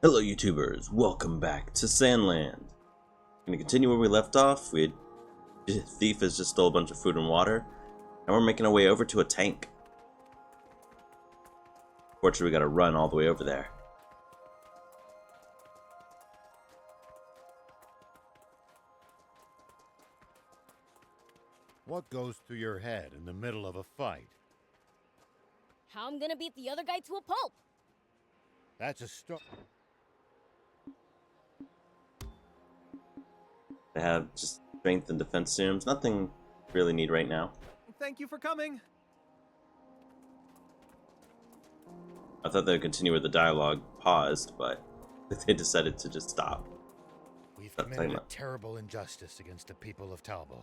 Hello YouTubers, welcome back to SandLand. Gonna continue where we left off. Thief has just stole a bunch of food and water, and we're making our way over to a tank. Fortunately, we gotta run all the way over there. What goes through your head in the middle of a fight? How I'm gonna beat the other guy to a pulp. That's a start. They have just strength and defense serums. Nothing really need right now. Thank you for coming. I thought they would continue with the dialogue paused, but they decided to just stop. We've Stop talking committed a about- terrible injustice against the people of Talbot.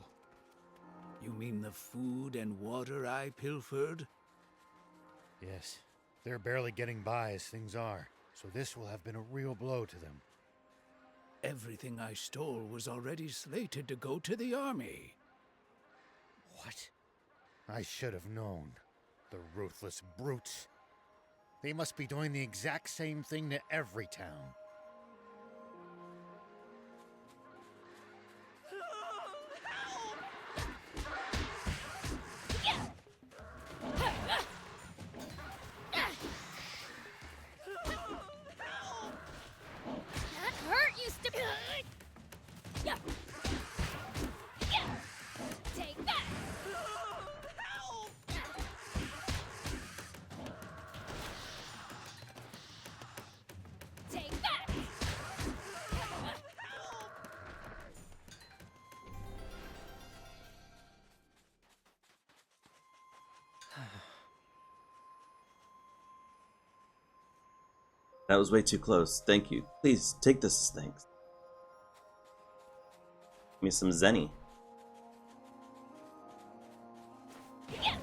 You mean the food and water I pilfered? Yes, they're barely getting by as things are, so this will have been a real blow to them. Everything I stole was already slated to go to the army. What? I should have known. The ruthless brutes. They must be doing the exact same thing to every town. That hurt, you stupid. Yeah. Yeah. Take that. Take that. That was way too close. Thank you. Please take this as thanks. Give me some Zenny. Yeah.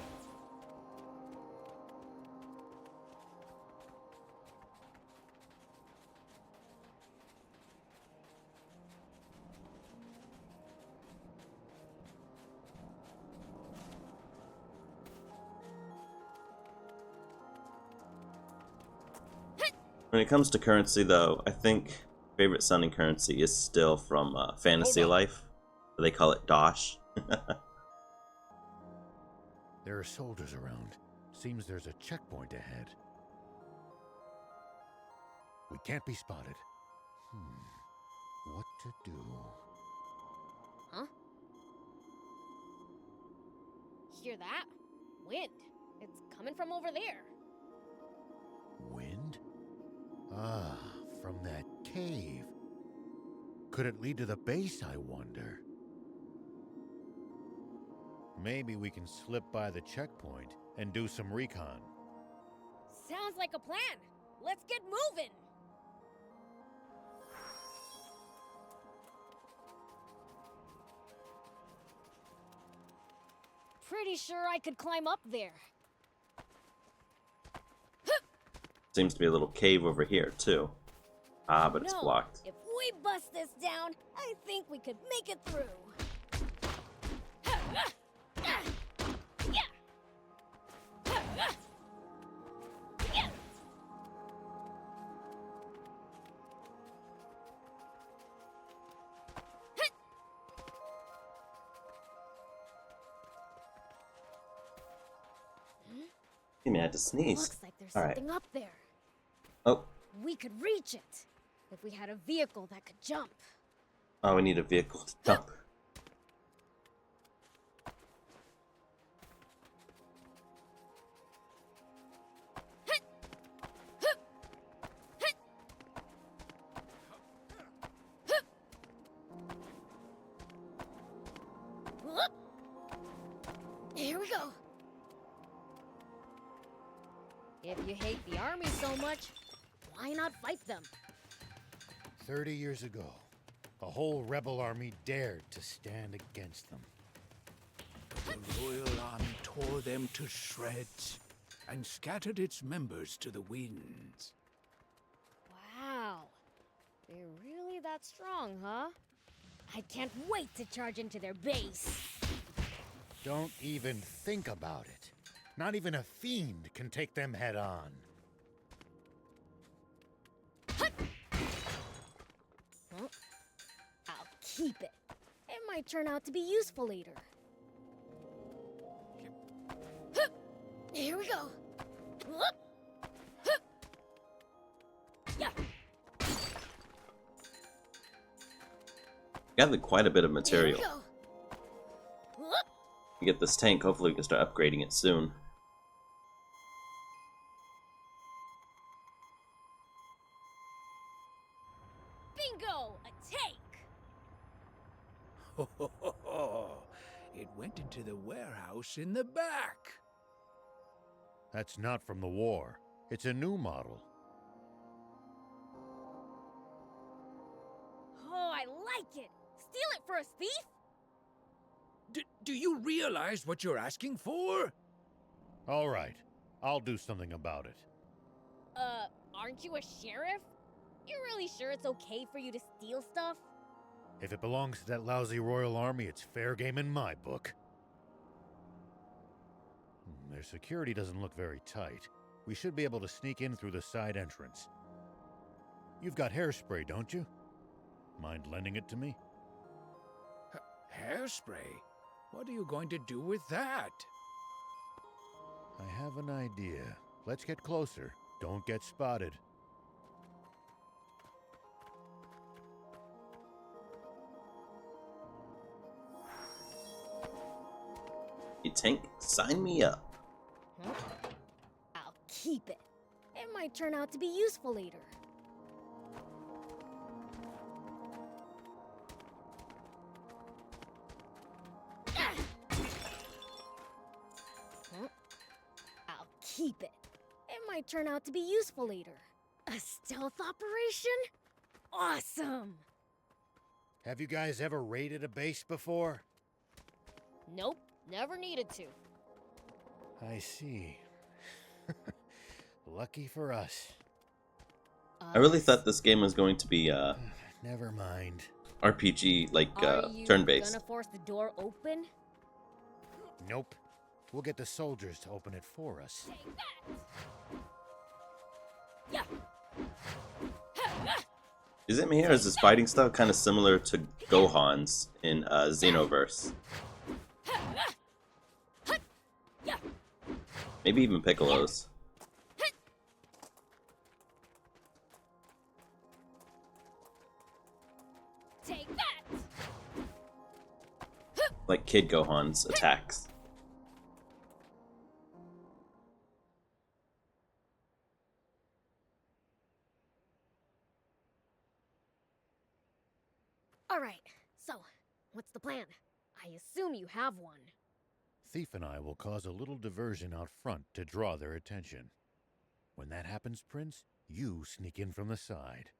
When it comes to currency, though, I think favorite sounding currency is still from Fantasy Hold on. Life. They call it Dosh. There are soldiers around. Seems there's a checkpoint ahead. We can't be spotted. What to do? Huh? Hear that? Wind. It's coming from over there. Wind? Ah, from that cave. Could it lead to the base, I wonder? Maybe we can slip by the checkpoint and do some recon. Sounds like a plan. Let's get moving. Pretty sure I could climb up there. Seems to be a little cave over here, too. Ah, but it's No, blocked. If we bust this down, I think we could make it through. Hey, man, I had to sneeze. Looks like there's All right. something up there. Oh, We could reach it if we had a vehicle that could jump. oh, we need a vehicle to jump. Whoop. Here we go. If you hate the army so much, why not fight them? 30 years ago, a whole rebel army dared to stand against them. The Royal Army tore them to shreds and scattered its members to the winds. Wow. They're really that strong, huh? I can't wait to charge into their base. Don't even think about it. Not even a fiend can take them head on. keep it. It might turn out to be useful later. Hup! Here we go. Hup! Hup! Yeah. Gathered quite a bit of material. Here we go. Hup! We get this tank, hopefully we can start upgrading it soon. Bingo! A tank! Ho, ho, ho, ho. It went into the warehouse in the back. That's not from the war. It's a new model. Oh, I like it! Steal it for a thief? Do you realize what you're asking for? All right, I'll do something about it. Aren't you a sheriff? You're really sure it's okay for you to steal stuff? If it belongs to that lousy Royal Army, it's fair game in my book. Their security doesn't look very tight. We should be able to sneak in through the side entrance. You've got hairspray, don't you? Mind lending it to me? Hairspray? What are you going to do with that? I have an idea. Let's get closer. Don't get spotted. Hey tank, sign me up. Huh? I'll keep it. It might turn out to be useful later. Ah! Huh? I'll keep it. It might turn out to be useful later. A stealth operation? Awesome! Have you guys ever raided a base before? Nope, never needed to. I see. Lucky for us. I really thought this game was going to be Never mind. RPG, like Are you turn-based. gonna force the door open? Nope. We'll get the soldiers to open it for us. Take that! Yeah. Is it me or is his fighting style kind of similar to Gohan's in Xenoverse? Maybe even Piccolo's. Take that! Like Kid Gohan's attacks. All right, so what's the plan? I assume you have one. Thief and I will cause a little diversion out front to draw their attention. When that happens, Prince, you sneak in from the side.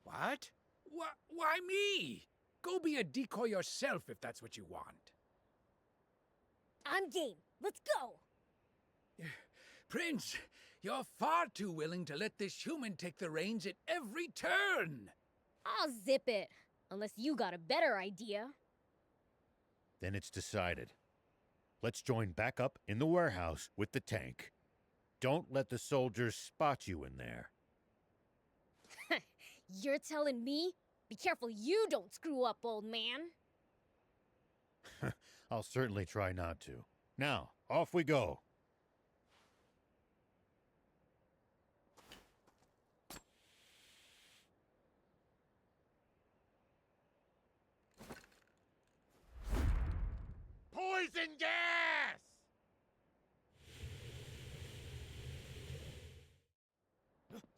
What? Why me? Go be a decoy yourself if that's what you want. I'm game. Let's go! Prince, you're far too willing to let this human take the reins at every turn. I'll zip it. Unless you got a better idea. Then it's decided. Let's join back up in the warehouse with the tank. Don't let the soldiers spot you in there. You're telling me? Be careful you don't screw up, old man. I'll certainly try not to. Now, off we go. Poison gas!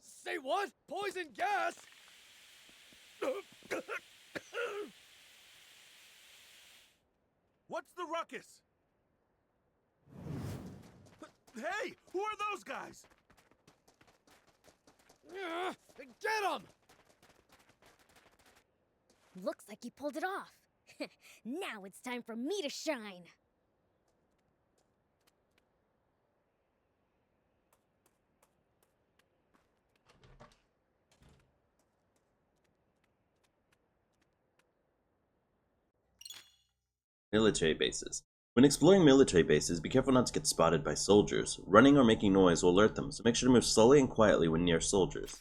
Say what? Poison gas? What's the ruckus? Hey, who are those guys? Get them! Looks like he pulled it off. Now it's time for me to shine. Military bases. When exploring military bases, be careful not to get spotted by soldiers. Running or making noise will alert them, so make sure to move slowly and quietly when near soldiers.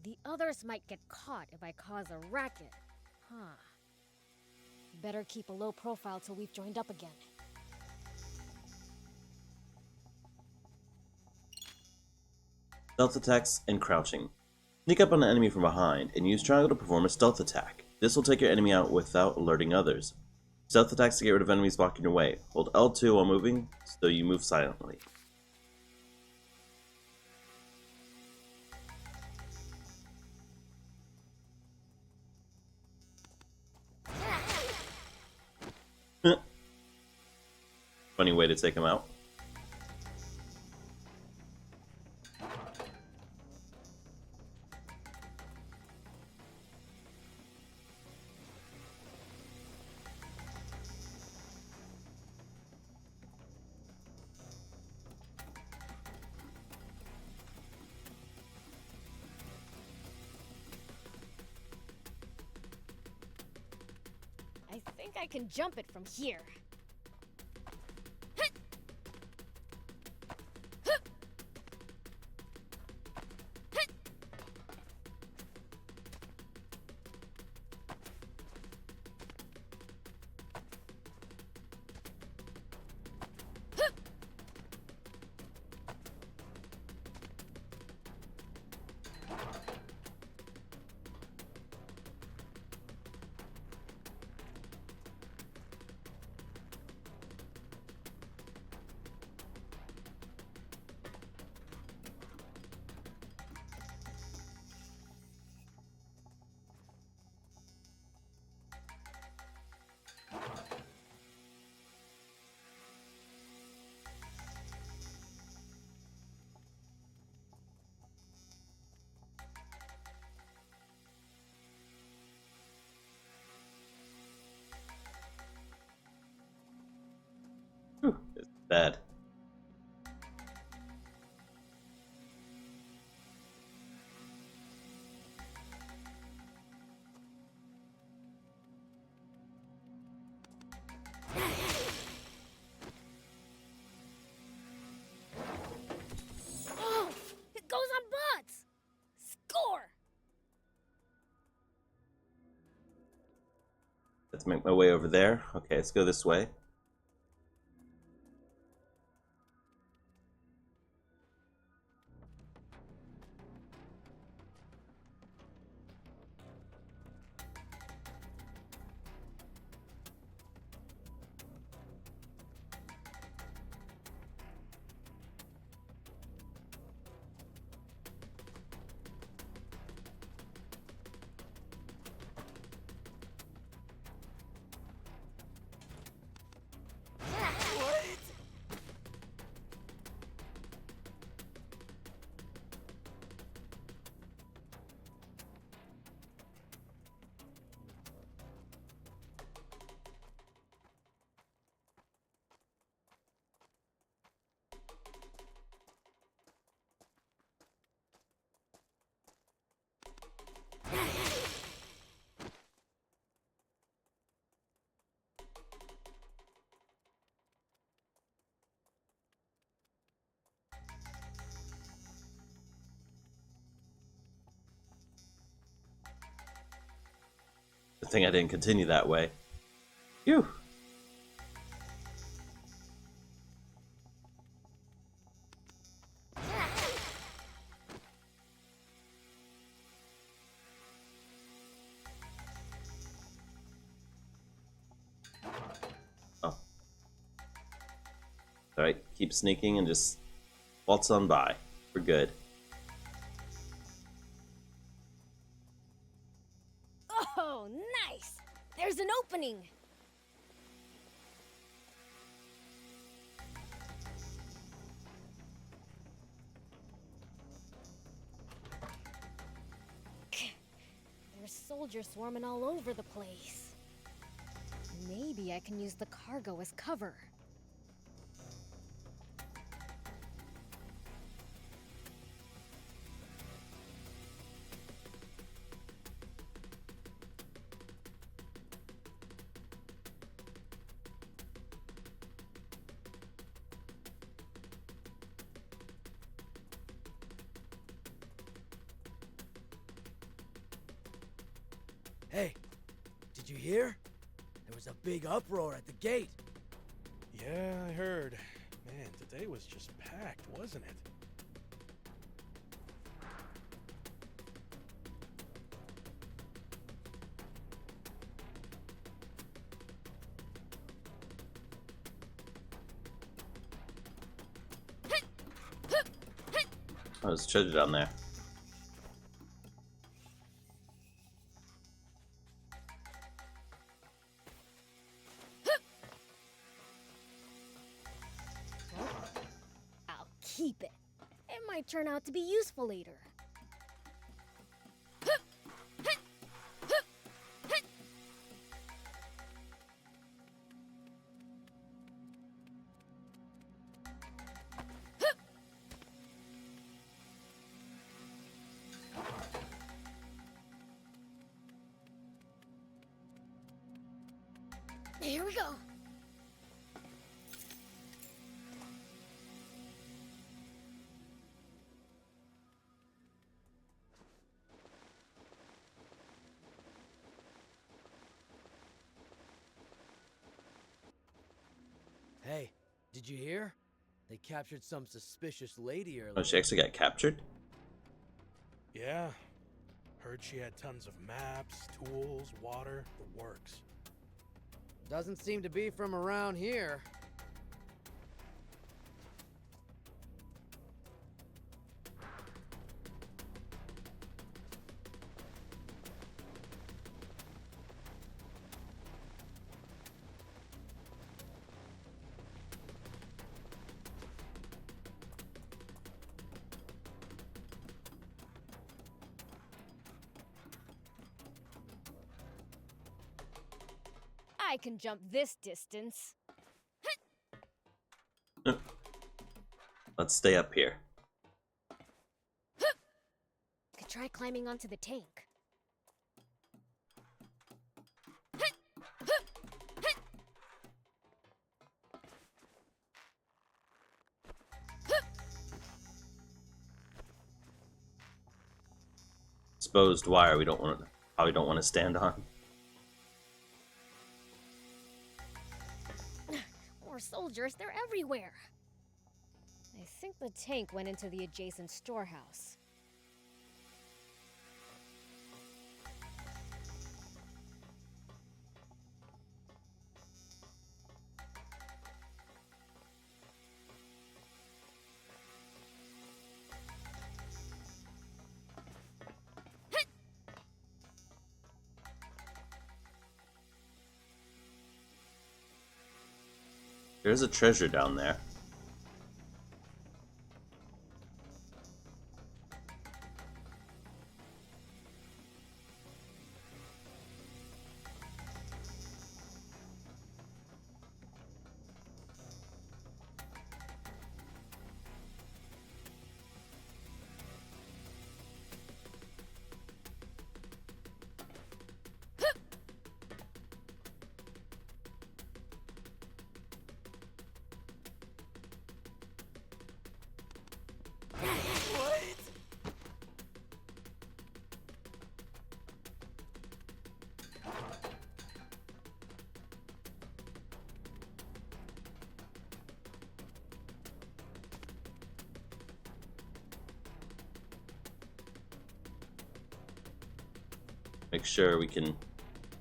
The others might get caught if I cause a racket. Huh. Better keep a low profile till we've joined up again. Stealth attacks and crouching. Sneak up on an enemy from behind and use triangle to perform a stealth attack. This will take your enemy out without alerting others. Stealth attacks to get rid of enemies blocking your way. Hold L2 while moving, so you move silently. Funny way to take him out. I think I can jump it from here. Whew, it's bad. Oh! It goes on bots! Score! Let's make my way over there. Okay, let's go this way. Good thing I didn't continue that way. Phew. Oh. Alright, keep sneaking and just waltz on by. We're good. Oh, nice! There's an opening! There's soldiers swarming all over the place. Maybe I can use the cargo as cover. Hey, did you hear? There was a big uproar at the gate. Yeah, I heard. Man, today was just packed, wasn't it? Oh, there's treasure down there. I'll keep it. It might turn out to be useful later. Here we go. Hey, did you hear? They captured some suspicious lady earlier. Oh, she actually got captured? Yeah. Heard she had tons of maps, tools, water, the works. Doesn't seem to be from around here. I can jump this distance. Let's stay up here. Could try climbing onto the tank. Exposed wire we probably don't want to stand on. More soldiers, they're everywhere. I think the tank went into the adjacent storehouse. There's a treasure down there. Make sure we can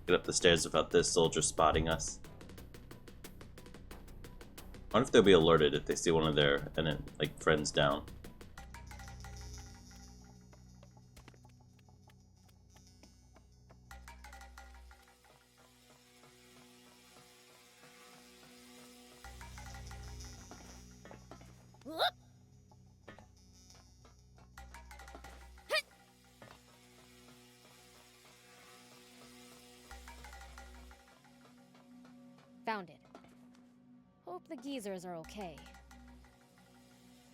get up the stairs without this soldier spotting us. I wonder if they'll be alerted if they see one of their friends down. Whoop! Found it. Hope the geezers are okay.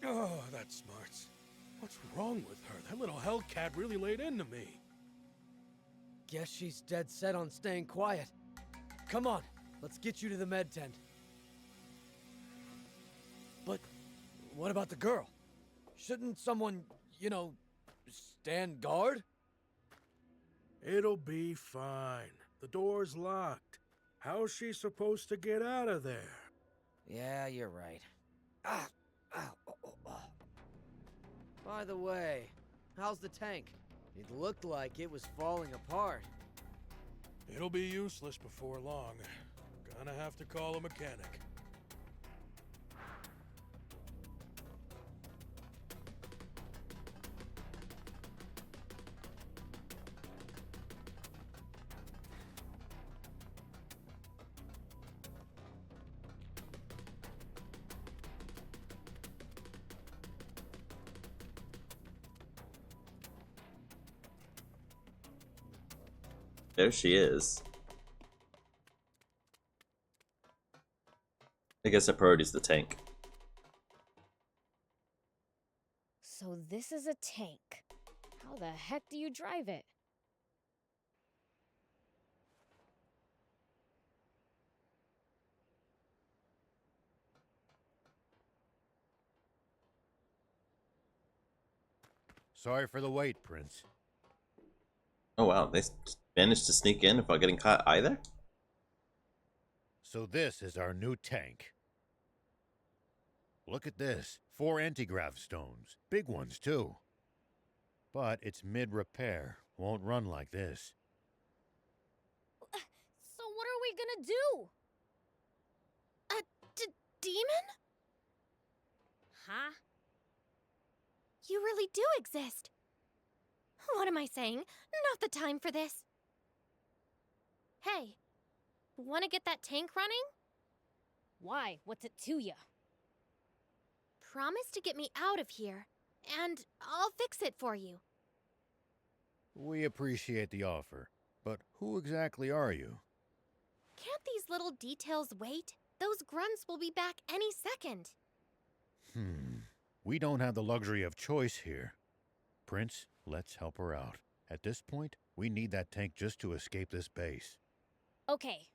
Oh, that's smart. What's wrong with her? That little hellcat really laid into me. Guess she's dead set on staying quiet. Come on, let's get you to the med tent. But what about the girl? Shouldn't someone, stand guard? It'll be fine. The door's locked. How's she supposed to get out of there? Yeah, you're right. Ah! Ow! Oh, oh, oh. By the way, how's the tank? It looked like it was falling apart. It'll be useless before long. Gonna have to call a mechanic. There she is. I guess our priority is the tank. So this is a tank. How the heck do you drive it? Sorry for the wait, Prince. Oh wow, they managed to sneak in without getting caught either? So this is our new tank. Look at this. 4 anti-grav stones. Big ones, too. But it's mid-repair. Won't run like this. So what are we gonna do? A demon? Huh? You really do exist. What am I saying? Not the time for this. Hey, wanna get that tank running? Why? What's it to ya? Promise to get me out of here, and I'll fix it for you. We appreciate the offer, but who exactly are you? Can't these little details wait? Those grunts will be back any second. We don't have the luxury of choice here. Prince, let's help her out. At this point, we need that tank just to escape this base. Okay.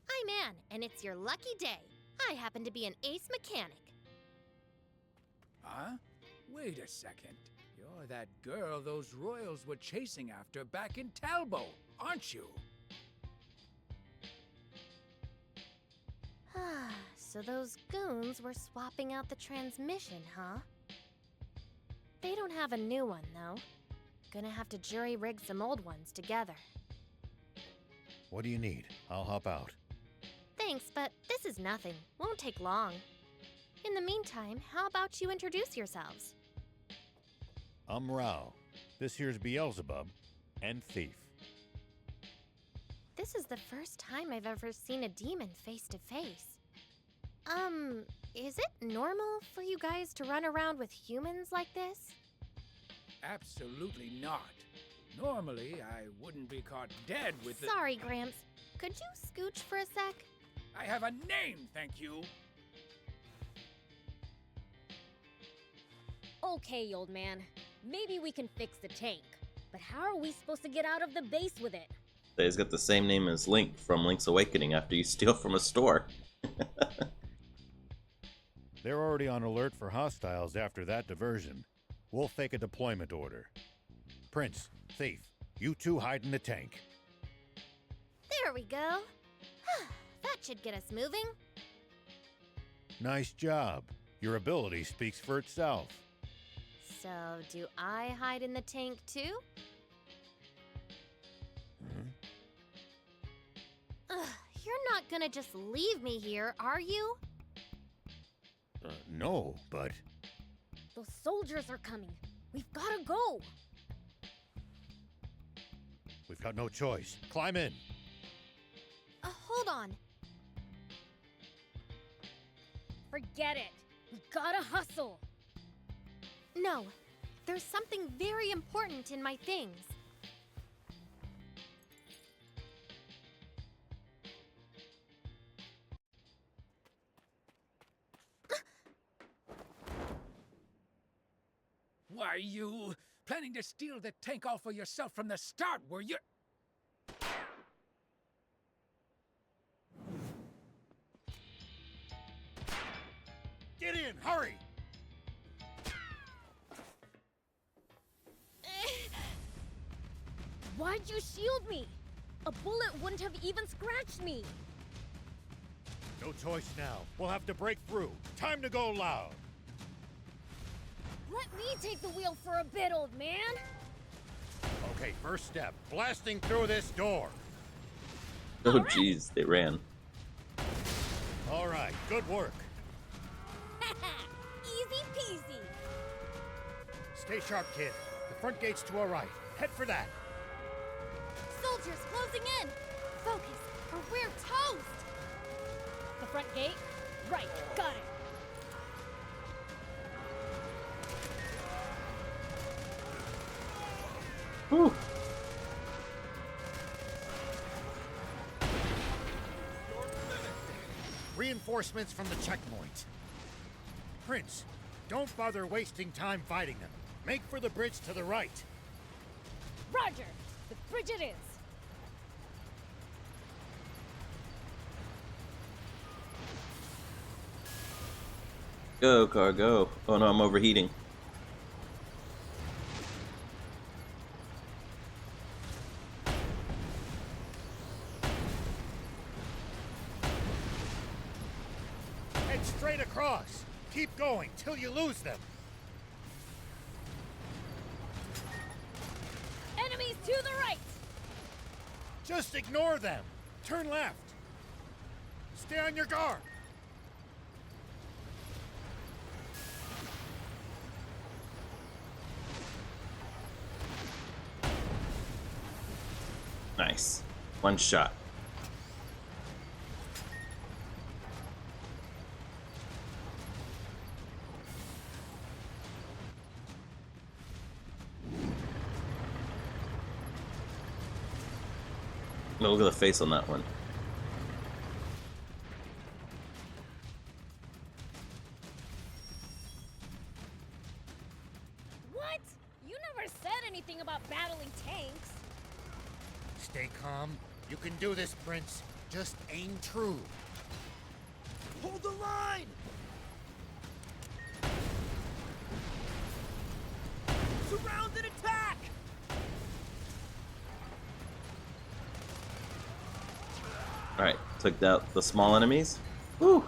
I'm Anne, and it's your lucky day. I happen to be an ace mechanic. Huh? Wait a second. You're that girl those royals were chasing after back in Talbot, aren't you? So those goons were swapping out the transmission, huh? They don't have a new one, though. Gonna have to jury-rig some old ones together. What do you need? I'll hop out. Thanks, but this is nothing. Won't take long. In the meantime, how about you introduce yourselves? I'm Rao. This here's Beelzebub and Thief. This is the first time I've ever seen a demon face to face. Is it normal for you guys to run around with humans like this? Absolutely not. Normally, I wouldn't be caught dead with the— Sorry, Gramps. Could you scooch for a sec? I have a name, thank you. Okay, old man. Maybe we can fix the tank. But how are we supposed to get out of the base with it? He's got the same name as Link from Link's Awakening after you steal from a store. They're already on alert for hostiles after that diversion. We'll fake a deployment order. Prince, Thief, you two hide in the tank. There we go. That should get us moving. Nice job. Your ability speaks for itself. So, do I hide in the tank too? You're not gonna just leave me here, are you? No, but... Those soldiers are coming. We've gotta go. We've got no choice. Climb in. Hold on. Forget it. We gotta hustle. No, there's something very important in my things. Why, you planning to steal the tank all for yourself from the start, were you? Get in, hurry! Why'd you shield me? A bullet wouldn't have even scratched me. No choice now. We'll have to break through. Time to go loud. Let me take the wheel for a bit, old man. Okay, first step. Blasting through this door. Oh jeez, they ran. All right, good work. Easy peasy. Stay sharp, kid. The front gate's to our right. Head for that. Soldiers closing in. Focus, or we're toast. The front gate? Right, got it. Whew. Reinforcements from the checkpoint. Prince, don't bother wasting time fighting them. Make for the bridge to the right. Roger, the bridge it is. Go, car, go. Oh no, I'm overheating. Head straight across. Keep going till you lose them. Enemies to the right. Just ignore them. Turn left. Stay on your guard. Nice. One shot. Look at the face on that one. What? You never said anything about battling tanks. Stay calm. You can do this, Prince. Just aim true. Hold the line! Surround and attack! Alright, took out the small enemies. Whew.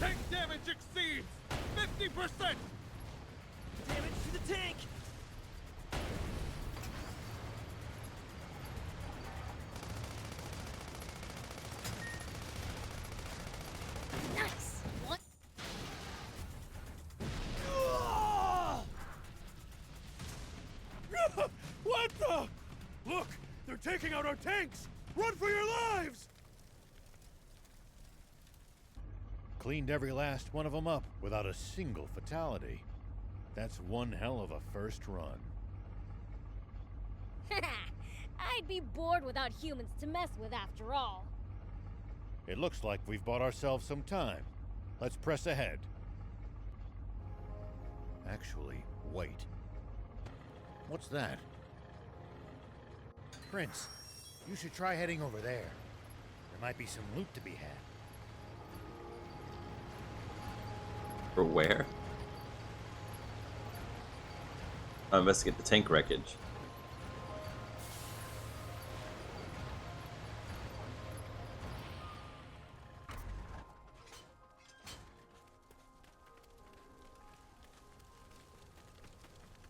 Tank damage exceeds 50%! Damage to the tank! Nice. What? What the? Look! They're taking out our tanks! Run for your lives! Cleaned every last one of them up without a single fatality. That's one hell of a first run. I'd be bored without humans to mess with after all. It looks like we've bought ourselves some time. Let's press ahead. Actually, wait. What's that? Prince, you should try heading over there. There might be some loot to be had. For where? I'll investigate the tank wreckage.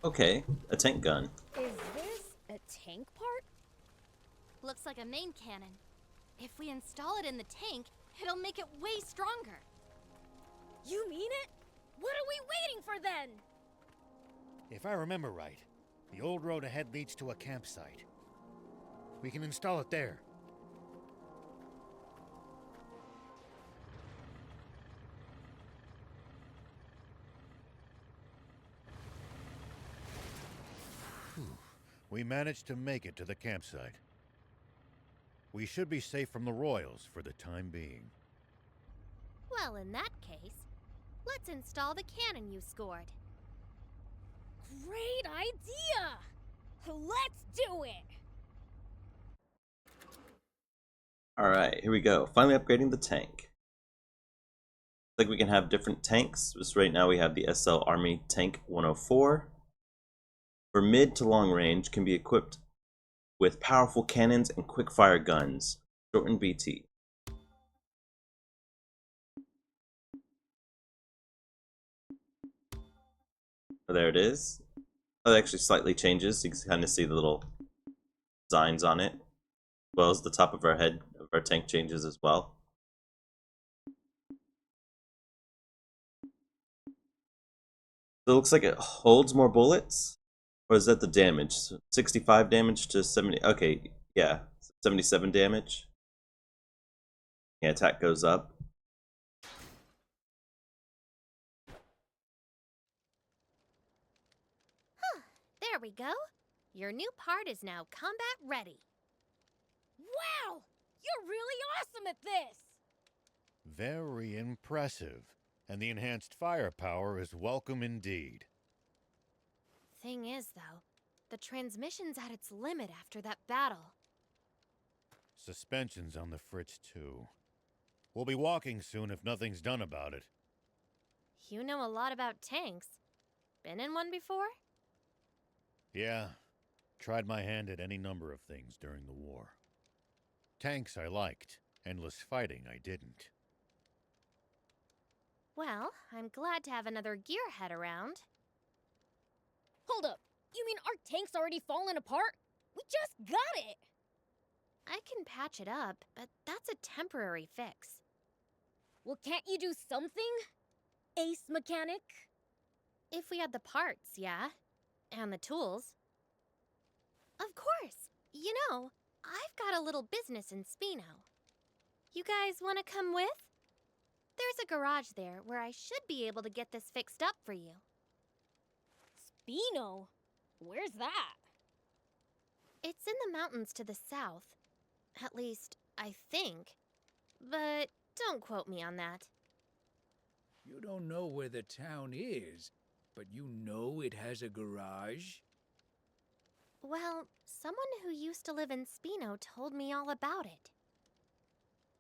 Okay, a tank gun. Is this a tank part? Looks like a main cannon. If we install it in the tank, it'll make it way stronger. You mean it? What are we waiting for then? If I remember right, the old road ahead leads to a campsite. We can install it there. Whew. We managed to make it to the campsite. We should be safe from the Royals for the time being. Well, in that case, let's install the cannon you scored. Great idea! Let's do it! Alright, here we go. Finally upgrading the tank. Looks like we can have different tanks. Just right now we have the SL Army Tank 104. For mid to long range, can be equipped with powerful cannons and quick fire guns. Shortened BT. Oh, there it is. Oh, it actually slightly changes. You can kind of see the little designs on it. As well as the top of our head of our tank changes as well. So it looks like it holds more bullets. Or is that the damage? 65 damage to 70. Okay, yeah. 77 damage. Yeah, attack goes up. There we go. Your new part is now combat ready. Wow! You're really awesome at this! Very impressive. And the enhanced firepower is welcome indeed. Thing is, though, the transmission's at its limit after that battle. Suspension's on the fritz, too. We'll be walking soon if nothing's done about it. You know a lot about tanks. Been in one before? Yeah. Tried my hand at any number of things during the war. Tanks I liked. Endless fighting I didn't. Well, I'm glad to have another gearhead around. Hold up! You mean our tank's already fallen apart? We just got it! I can patch it up, but that's a temporary fix. Well, can't you do something? Ace mechanic? If we had the parts, yeah. And the tools. Of course! You know, I've got a little business in Spino. You guys want to come with? There's a garage there where I should be able to get this fixed up for you. Spino? Where's that? It's in the mountains to the south. At least, I think. But don't quote me on that. You don't know where the town is, but you know it has a garage? Well, someone who used to live in Spino told me all about it.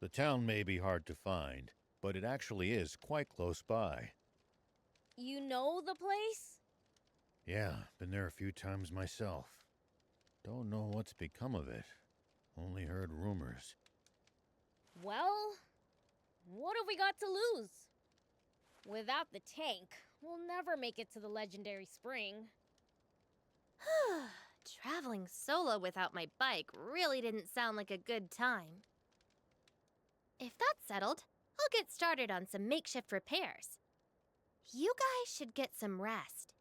The town may be hard to find, but it actually is quite close by. You know the place? Yeah, been there a few times myself. Don't know what's become of it. Only heard rumors. Well, what have we got to lose? Without the tank, we'll never make it to the legendary spring. Traveling solo without my bike really didn't sound like a good time. If that's settled, I'll get started on some makeshift repairs. You guys should get some rest.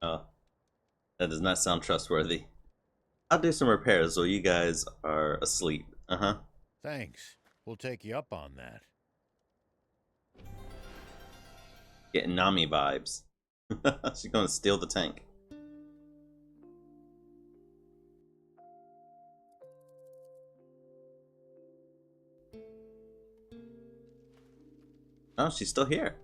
Oh, that does not sound trustworthy. I'll do some repairs while you guys are asleep. Thanks. We'll take you up on that. Getting Nami vibes. She's gonna steal the tank. Oh, she's still here.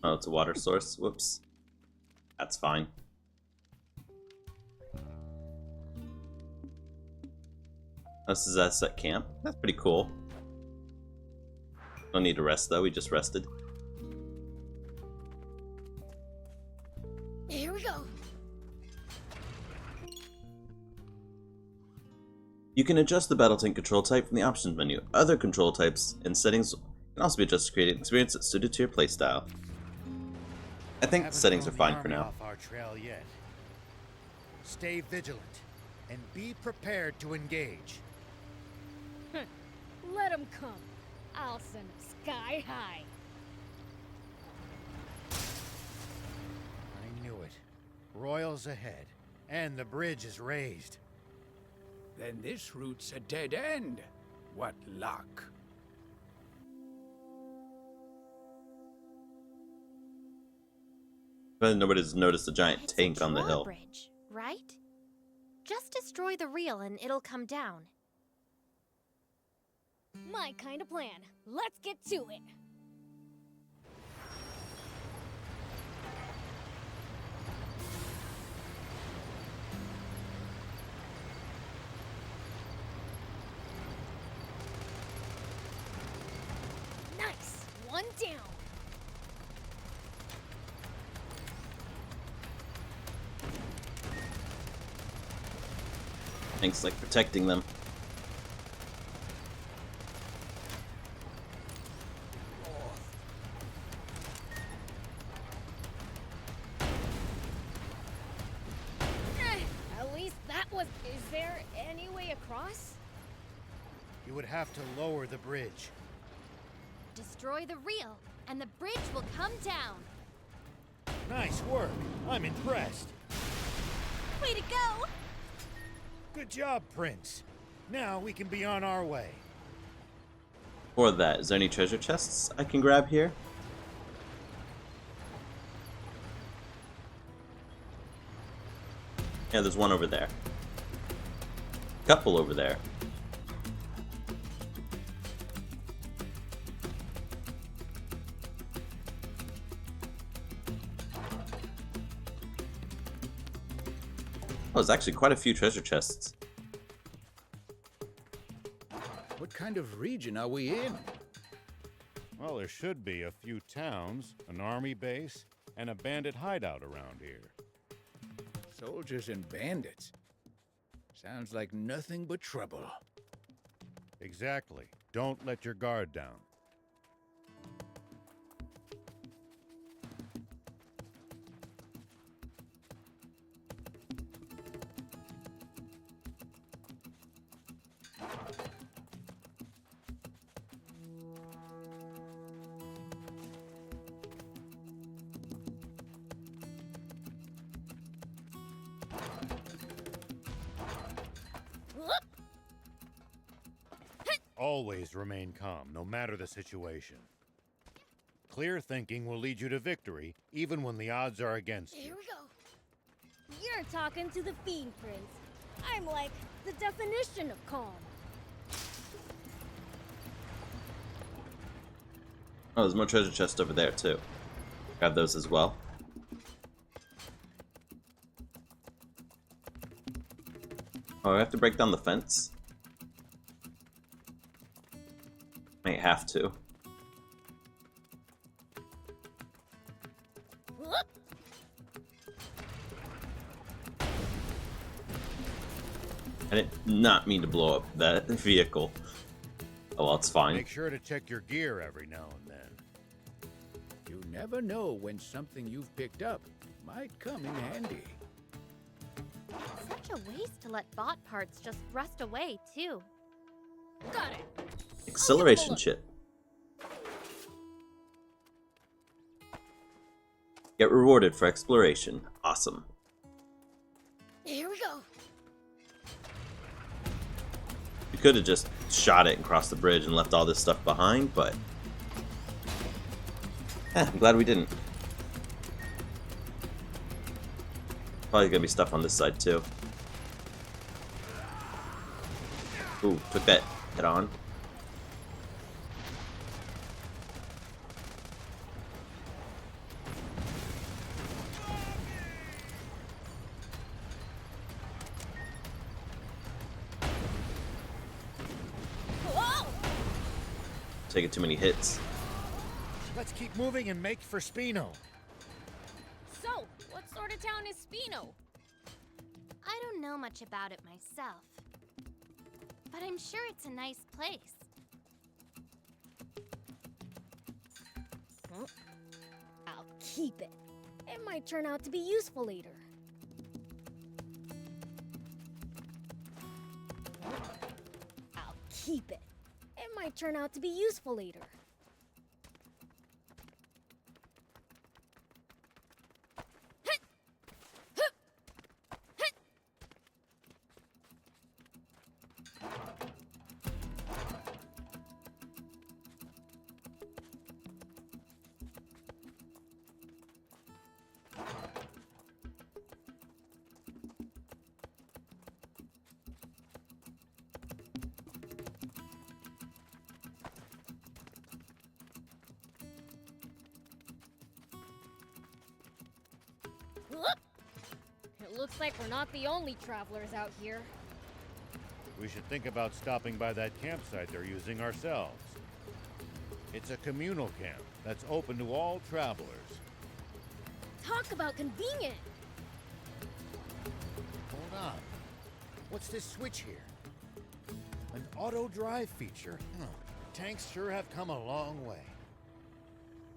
Oh, it's a water source. Whoops. That's fine. This is a set camp. That's pretty cool. Don't need to rest though, we just rested. Here we go. You can adjust the battle tank control type from the options menu. Other control types and settings can also be adjusted to create an experience that's suited to your playstyle. I think the settings are fine for now. Off our trail yet. Stay vigilant and be prepared to engage. Let them come. I'll send them sky high. I knew it. Royals ahead, and the bridge is raised. Then this route's a dead end. What luck. But nobody's noticed a giant It's tank a on the hill. drawbridge, right? Just destroy the reel and it'll come down. My kind of plan. Let's get to it. Nice. One down. Tank's like protecting them. At least that was. Is there any way across? You would have to lower the bridge. Destroy the reel and the bridge will come down. Nice work. I'm impressed. Way to go! Good job, Prince. Now we can be on our way. For that, is there any treasure chests I can grab here? Yeah, there's one over there. Couple over there. Oh, there's actually quite a few treasure chests. What kind of region are we in? Well, there should be a few towns, an army base, and a bandit hideout around here. Soldiers and bandits. Sounds like nothing but trouble. Exactly. Don't let your guard down. Whoop! Always remain calm, no matter the situation. Clear thinking will lead you to victory, even when the odds are against you. Here we go. You're talking to the Fiend Prince. I'm like the definition of calm. Oh, there's more treasure chests over there too. Grab those as well. Oh, I have to break down the fence? Might have to. Whoop! I did not mean to blow up that vehicle. Oh well, it's fine. Make sure to check your gear every now and then. You never know when something you've picked up might come in handy. Such a waste to let bot parts just rust away, too. Got it. Acceleration chip. Get rewarded for exploration. Awesome. Here we go. We could have just shot it and crossed the bridge and left all this stuff behind, but I'm glad we didn't. Probably gonna be stuff on this side too. Ooh, took that head on. Whoa! Taking too many hits. Let's keep moving and make for Spino. So, what sort of town is Spino? I don't know much about it myself, but I'm sure it's a nice place. I'll keep it. It might turn out to be useful later. I'll keep it. It might turn out to be useful later. It looks like we're not the only travelers out here. We should think about stopping by that campsite they're using ourselves. It's a communal camp that's open to all travelers. Talk about convenient! Hold on. What's this switch here? An auto drive feature? Huh. Tanks sure have come a long way.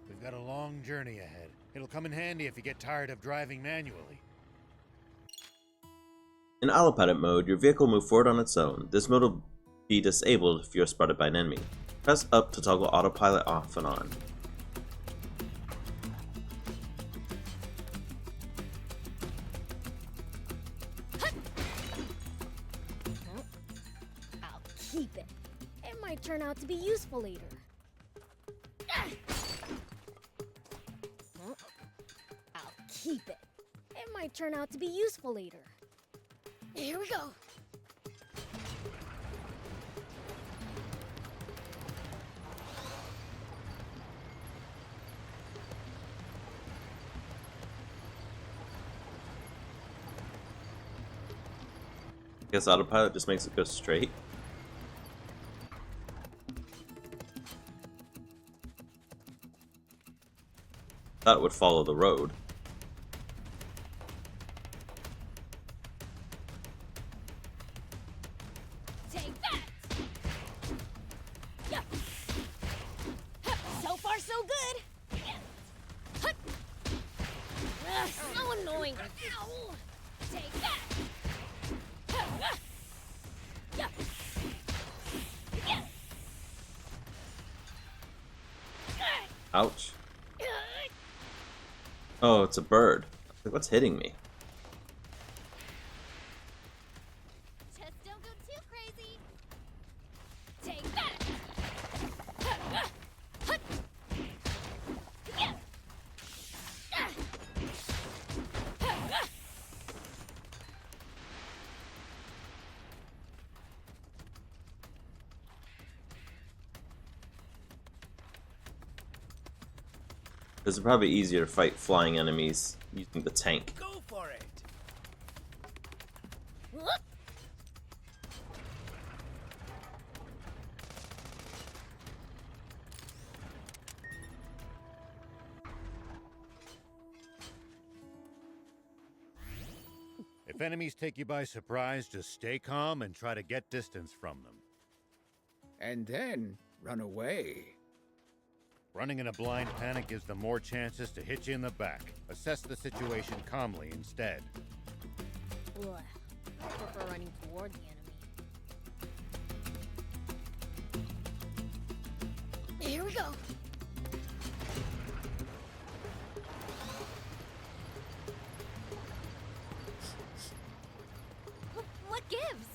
We've got a long journey ahead. It'll come in handy if you get tired of driving manually. In autopilot mode, your vehicle will move forward on its own. This mode will be disabled if you are spotted by an enemy. Press up to toggle autopilot off and on. I'll keep it. It might turn out to be useful later. I'll keep it. It might turn out to be useful later. Here we go. Guess autopilot just makes it go straight. Thought it would follow the road. Take that! Yeah. So far, so good. Ugh, so annoying. Ow. Take that. Yeah. Yeah. Ouch. Oh, it's a bird. Like, what's hitting me? Just don't go too crazy. Take that. This is probably easier to fight flying enemies using the tank. Go for it! If enemies take you by surprise, just stay calm and try to get distance from them. And then run away. Running in a blind panic gives them more chances to hit you in the back. Assess the situation calmly instead. Ugh, I prefer running toward the enemy. Here we go. What gives?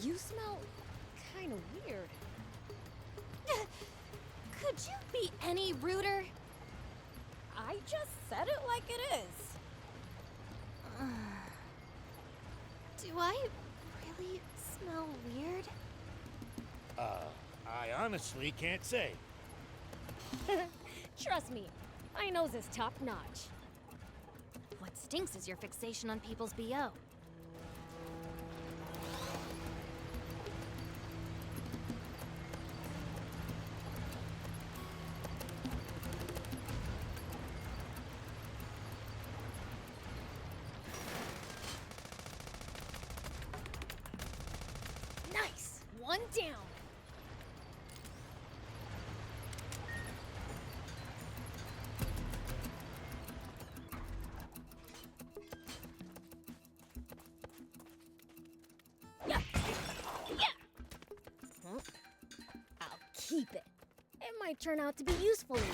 You smell kind of weird. Could you be any ruder? I just said it like it is. Do I really smell weird? I honestly can't say. Trust me, my nose is top notch. What stinks is your fixation on people's BO. Nice! One down. Yeah. Yeah. Huh? I'll keep it. It might turn out to be useful later.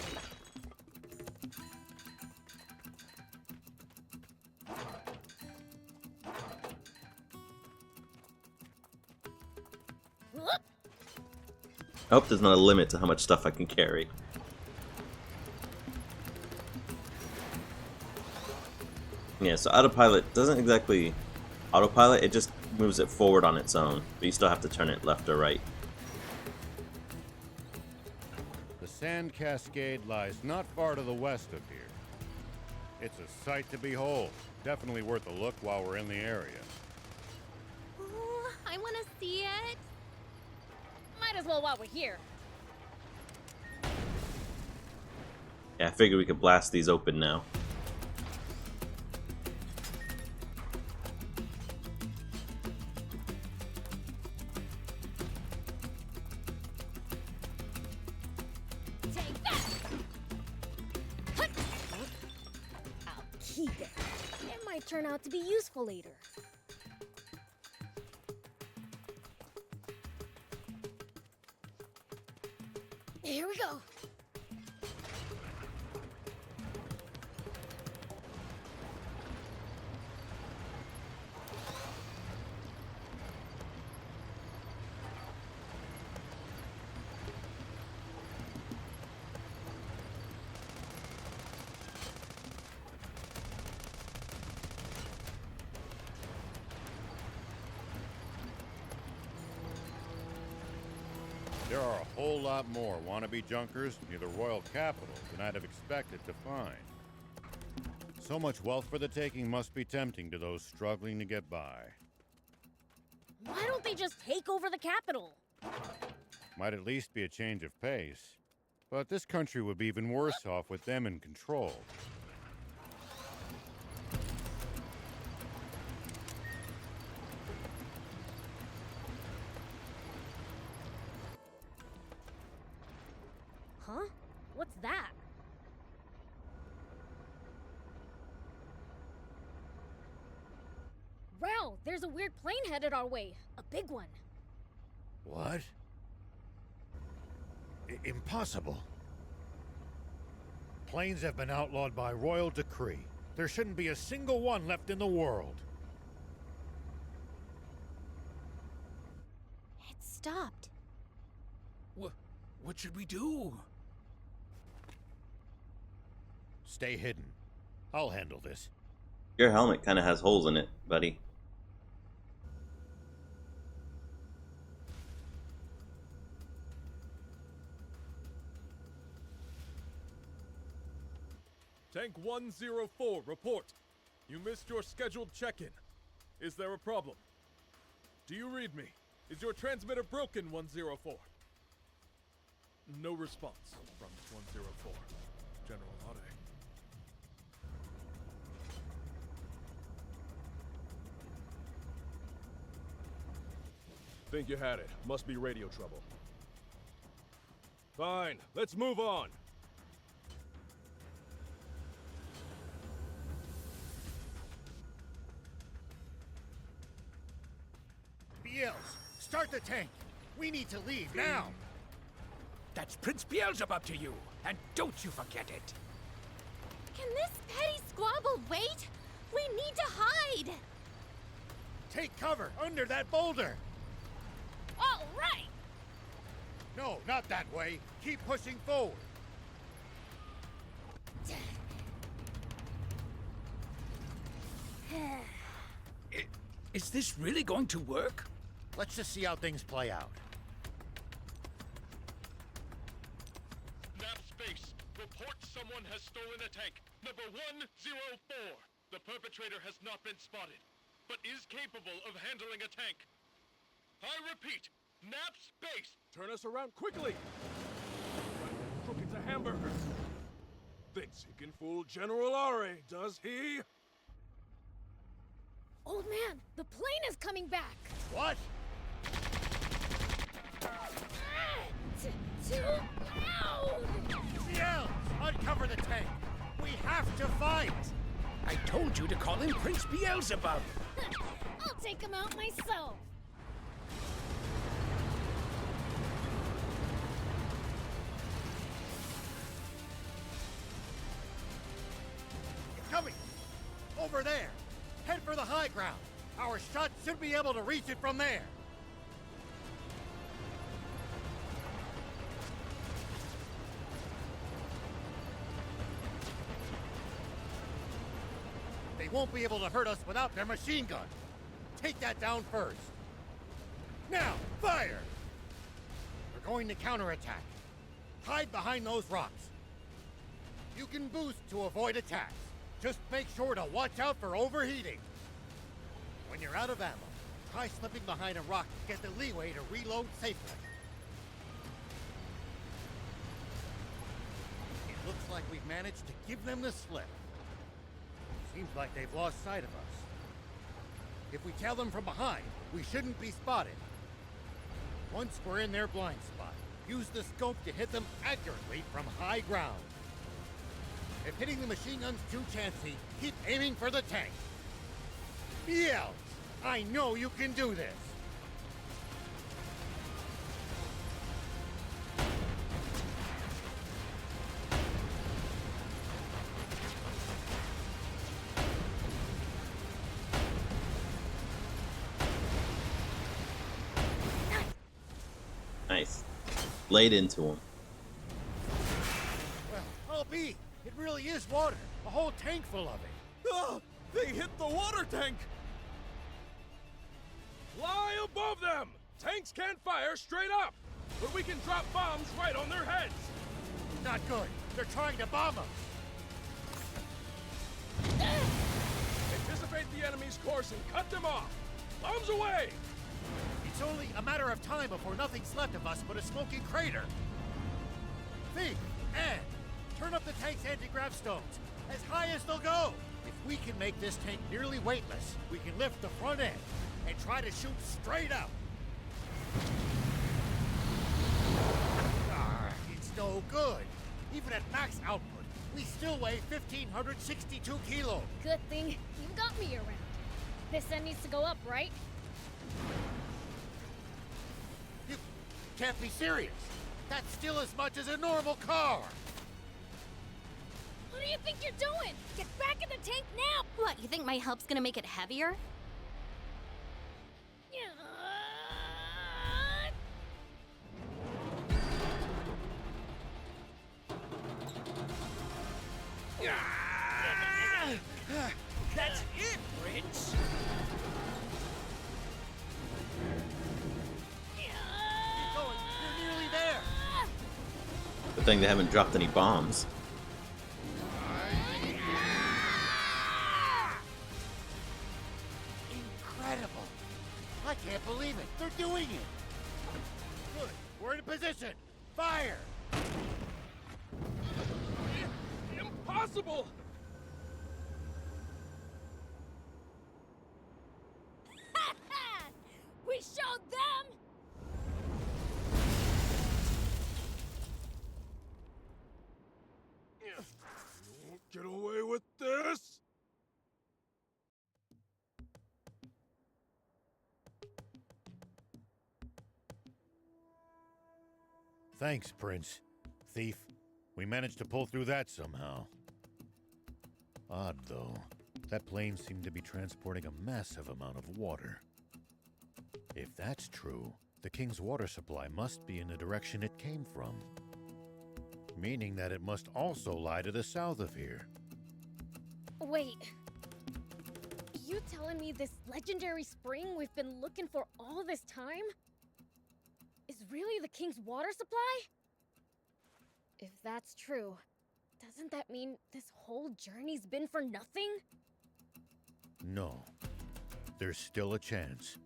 I hope there's not a limit to how much stuff I can carry. Yeah, so autopilot doesn't exactly autopilot, it just moves it forward on its own, but you still have to turn it left or right. The sand cascade lies not far to the west of here. It's a sight to behold. Definitely worth a look while we're in the area. Ooh, I want to see it. Might as well while we're here. Yeah, I figure we could blast these open now. Take that! Hut! I'll keep it. It might turn out to be useful later. Here we go. There are a whole lot more wannabe junkers near the royal capital than I'd have expected to find. So much wealth for the taking must be tempting to those struggling to get by. Why don't they just take over the capital? Might at least be a change of pace. But this country would be even worse off with them in control. Huh? What's that? Rel, there's a weird plane headed our way. A big one. What? Impossible. Planes have been outlawed by royal decree. There shouldn't be a single one left in the world. It stopped. What should we do? Stay hidden. I'll handle this. Your helmet kind of has holes in it, buddy. Tank 104, report. You missed your scheduled check-in. Is there a problem? Do you read me? Is your transmitter broken, 104? No response from 104. General Ade. Think you had it. Must be radio trouble. Fine, let's move on. BLs, start the tank. We need to leave now. That's Prince Beelzebub to you, and don't you forget it. Can this petty squabble wait? We need to hide. Take cover under that boulder. All right! No, not that way. Keep pushing forward. Is this really going to work? Let's just see how things play out. Nap space. Report someone has stolen a tank. Number 104. The perpetrator has not been spotted, but is capable of handling a tank. I repeat, nap space. Turn us around quickly. Crooked to hamburger. Thinks he can fool General Are, does he? Old man, the plane is coming back! What? Too loud! BLs, uncover the tank. We have to fight. I told you to call him Prince Beelzebub. I'll take him out myself! Coming! Over there! Head for the high ground! Our shots should be able to reach it from there! They won't be able to hurt us without their machine gun! Take that down first! Now, fire! We're going to counterattack. Hide behind those rocks. You can boost to avoid attacks. Just make sure to watch out for overheating. When you're out of ammo, try slipping behind a rock to get the leeway to reload safely. It looks like we've managed to give them the slip. Seems like they've lost sight of us. If we tail them from behind, we shouldn't be spotted. Once we're in their blind spot, use the scope to hit them accurately from high ground. If hitting the machine gun's too chancy, keep aiming for the tank. Yeah, I know you can do this. Nice. Laid into him. Well, I'll be. It really is water. A whole tank full of it. Ah, they hit the water tank! Fly above them! Tanks can't fire straight up, but we can drop bombs right on their heads! Not good. They're trying to bomb us. Anticipate the enemy's course and cut them off! Bombs away! It's only a matter of time before nothing's left of us but a smoking crater. Think, and turn up the tank's anti-grav stones as high as they'll go. If we can make this tank nearly weightless, we can lift the front end and try to shoot straight up. It's no good. Even at max output, we still weigh 1,562 kilos. Good thing you got me around. This end needs to go up, right? You can't be serious. That's still as much as a normal car. What do you think you're doing? Get back in the tank now! What, you think my help's gonna make it heavier? That's it, Prince! Keep going. You're nearly there. Good thing they haven't dropped any bombs. Incredible. I can't believe it. They're doing it. Good. We're in position. Fire. Impossible! We showed them! You won't get away with this! Thanks, Prince. Thief. We managed to pull through that somehow. Odd, though. That plane seemed to be transporting a massive amount of water. If that's true, the king's water supply must be in the direction it came from. Meaning that it must also lie to the south of here. Wait. You telling me this legendary spring we've been looking for all this time is really the king's water supply? If that's true, doesn't that mean this whole journey's been for nothing? No. There's still a chance.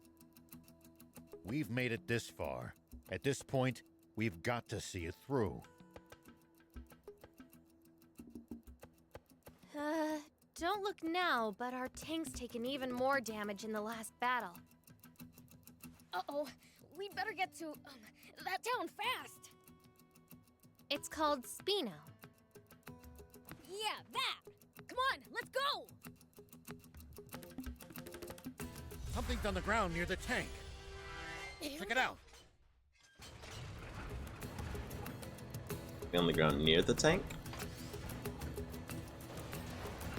We've made it this far. At this point, we've got to see it through. Don't look now, but our tank's taken even more damage in the last battle. Uh-oh. We'd better get to, that town fast. It's called Spino. Yeah, that! Come on, let's go! Something's on the ground near the tank. Check it out. On the ground near the tank?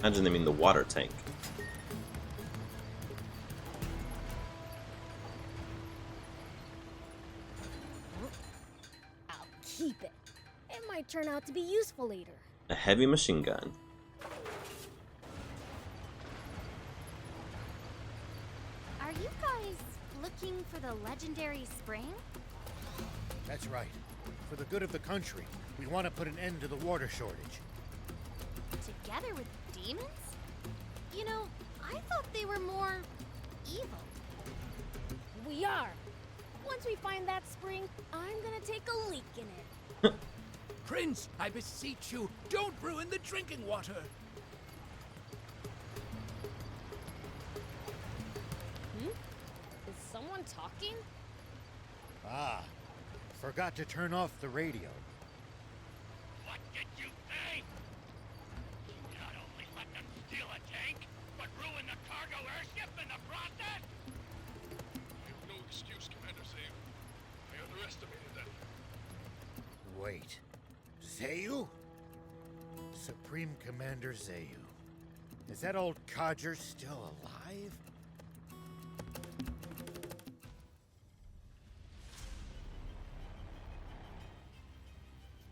Imagine they mean the water tank. I'll keep it. It might turn out to be useful later. A heavy machine gun. Are you guys looking for the legendary spring? That's right. For the good of the country, we want to put an end to the water shortage. Together with demons? You know, I thought they were more evil. We are. Once we find that spring, I'm gonna take a leak in it. Prince, I beseech you, don't ruin the drinking water. Is someone talking? Ah, forgot to turn off the radio. What did you say? You not only let them steal a tank, but ruin the cargo airship in the process? I have no excuse, Commander Zayu. I underestimated them. Wait. Zayu? Supreme Commander Zayu. Is that old codger still alive?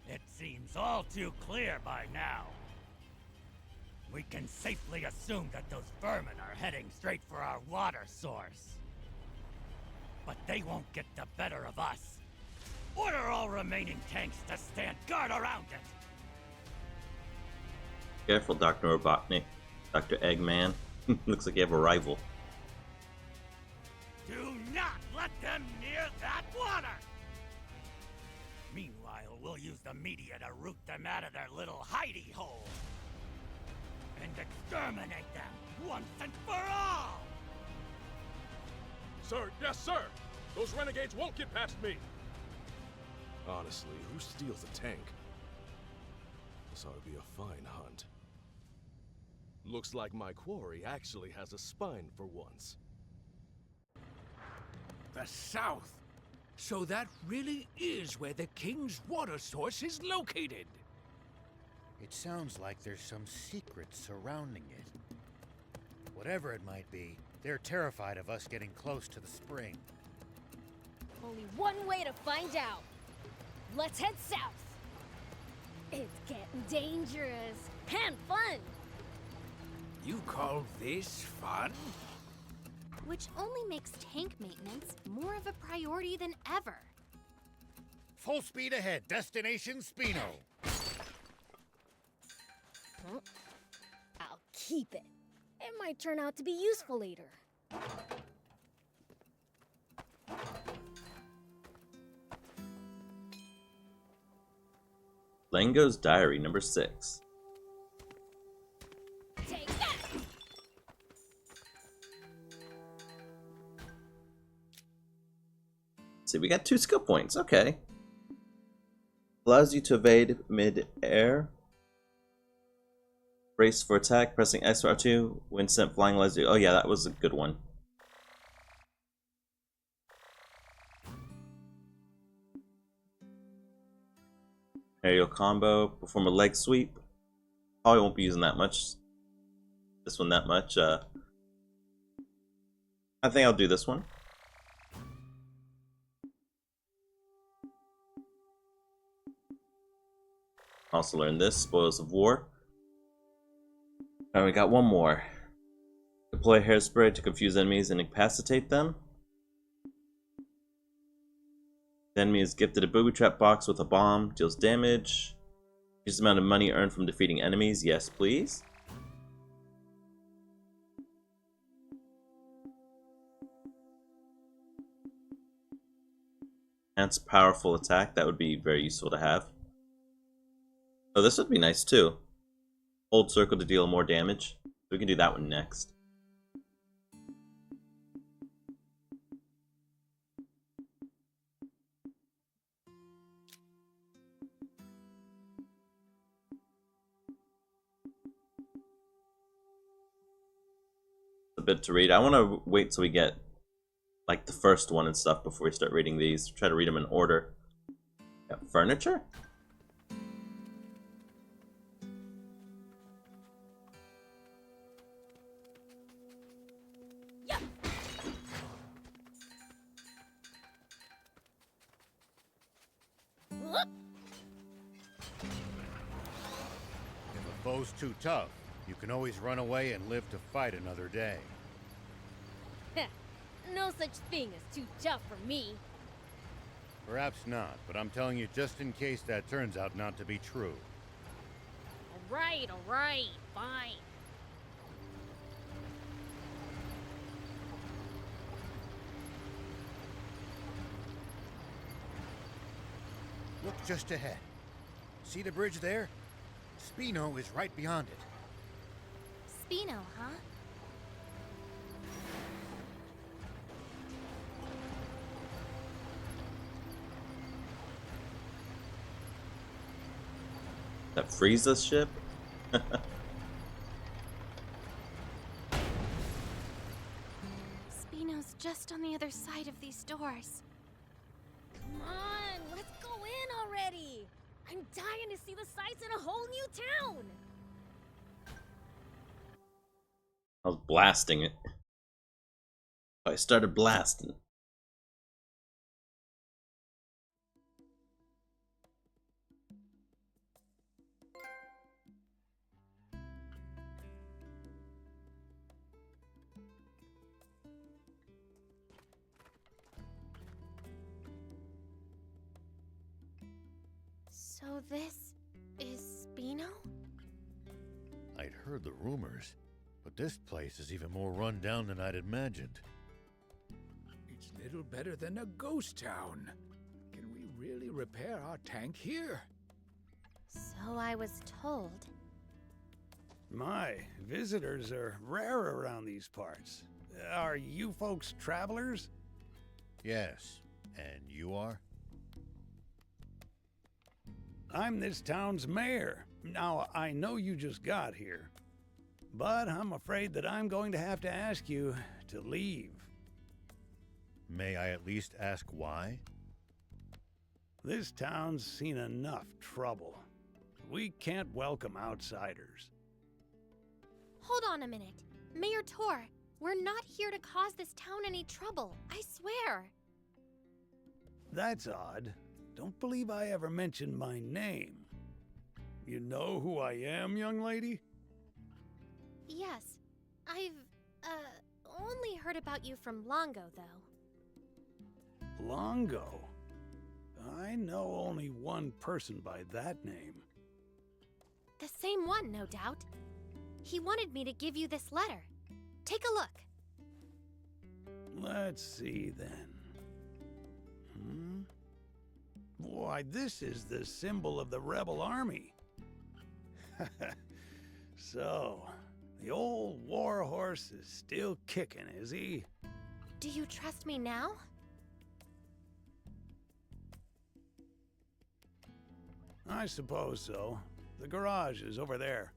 It seems all too clear by now. We can safely assume that those vermin are heading straight for our water source. But they won't get the better of us. Order all remaining tanks to stand guard around it! Careful, Dr. Robotnik. Dr. Eggman. Looks like you have a rival. Do not let them near that water! Meanwhile, we'll use the media to root them out of their little hidey hole. And exterminate them once and for all! Sir, yes, sir! Those renegades won't get past me! Honestly, who steals a tank? This ought to be a fine hunt. Looks like my quarry actually has a spine for once. The south. So that really is where the king's water source is located. It sounds like there's some secret surrounding it. Whatever it might be, they're terrified of us getting close to the spring. Only one way to find out. Let's head south. It's getting dangerous and fun. You call this fun? Which only makes tank maintenance more of a priority than ever. Full speed ahead, destination Spino. Huh? I'll keep it. It might turn out to be useful later. Lango's Diary, number 6. Take that! See, we got 2 skill points. Okay. Allows you to evade mid-air. Brace for attack, pressing X for R2. When sent flying, allows you. Oh yeah, that was a good one. Aerial combo. Perform a leg sweep. Probably won't be using that much. This one that much. I think I'll do this one. Also learn this, Spoils of War. And we got one more. Deploy hairspray to confuse enemies and incapacitate them. The enemy is gifted a booby trap box with a bomb, deals damage. Increases the amount of money earned from defeating enemies. Yes, please. Enhance powerful attack. That would be very useful to have. Oh, this would be nice too. Hold circle to deal more damage. We can do that one next. A bit to read. I want to wait till we get like the first one and stuff before we start reading these. Try to read them in order. Yeah, furniture? If a foe's too tough, you can always run away and live to fight another day. No such thing as too tough for me. Perhaps not, but I'm telling you just in case that turns out not to be true. Alright, fine. Look just ahead. See the bridge there? Spino is right beyond it. Spino, huh? That Frieza's ship? Spino's just on the other side of these doors. Come on, let's go in already. I'm dying to see the sights in a whole new town. I was blasting it. I started blasting. So this is Spino? I'd heard the rumors, but this place is even more run down than I'd imagined. It's little better than a ghost town. Can we really repair our tank here? So I was told. My, visitors are rare around these parts. Are you folks travelers? Yes, and you are? I'm this town's mayor. Now, I know you just got here, but I'm afraid that I'm going to have to ask you to leave. May I at least ask why? This town's seen enough trouble. We can't welcome outsiders. Hold on a minute. Mayor Tor, we're not here to cause this town any trouble. I swear. That's odd. Don't believe I ever mentioned my name. You know who I am, young lady? Yes. I've, only heard about you from Longo, though. Longo? I know only one person by that name. The same one, no doubt. He wanted me to give you this letter. Take a look. Let's see, then. Why, this is the symbol of the rebel army. So, the old war horse is still kicking, is he? Do you trust me now? I suppose so. The garage is over there.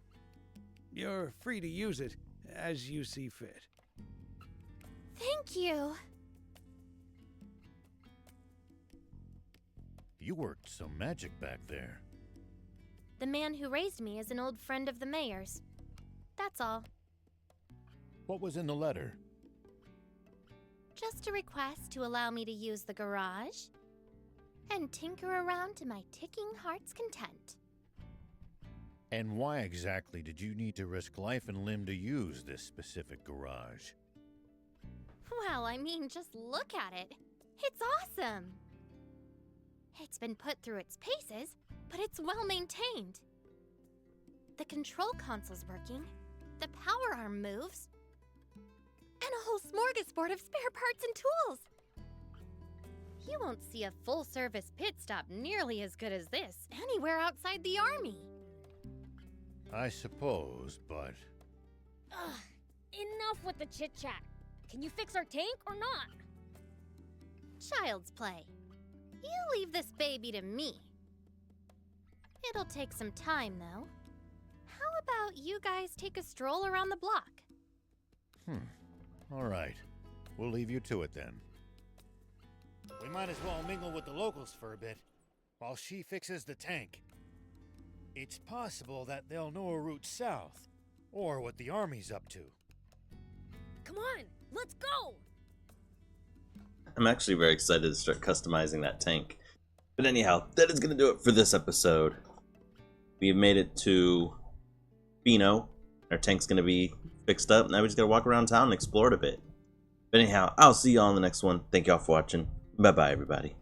You're free to use it as you see fit. Thank you. You worked some magic back there. The man who raised me is an old friend of the mayor's. That's all. What was in the letter? Just a request to allow me to use the garage and tinker around to my ticking heart's content. And why exactly did you need to risk life and limb to use this specific garage? Well, I mean, just look at it. It's awesome. It's been put through its paces, but it's well maintained. The control console's working, the power arm moves, and a whole smorgasbord of spare parts and tools. You won't see a full-service pit stop nearly as good as this anywhere outside the army. I suppose, but... Ugh, enough with the chit-chat. Can you fix our tank or not? Child's play. You leave this baby to me. It'll take some time, though. How about you guys take a stroll around the block? All right. We'll leave you to it then. We might as well mingle with the locals for a bit, while she fixes the tank. It's possible that they'll know a route south, or what the army's up to. Come on, let's go! I'm actually very excited to start customizing that tank. But anyhow, that is going to do it for this episode. We've made it to Spino. Our tank's going to be fixed up. Now we just got to walk around town and explore it a bit. But anyhow, I'll see you all in the next one. Thank y'all for watching. Bye-bye, everybody.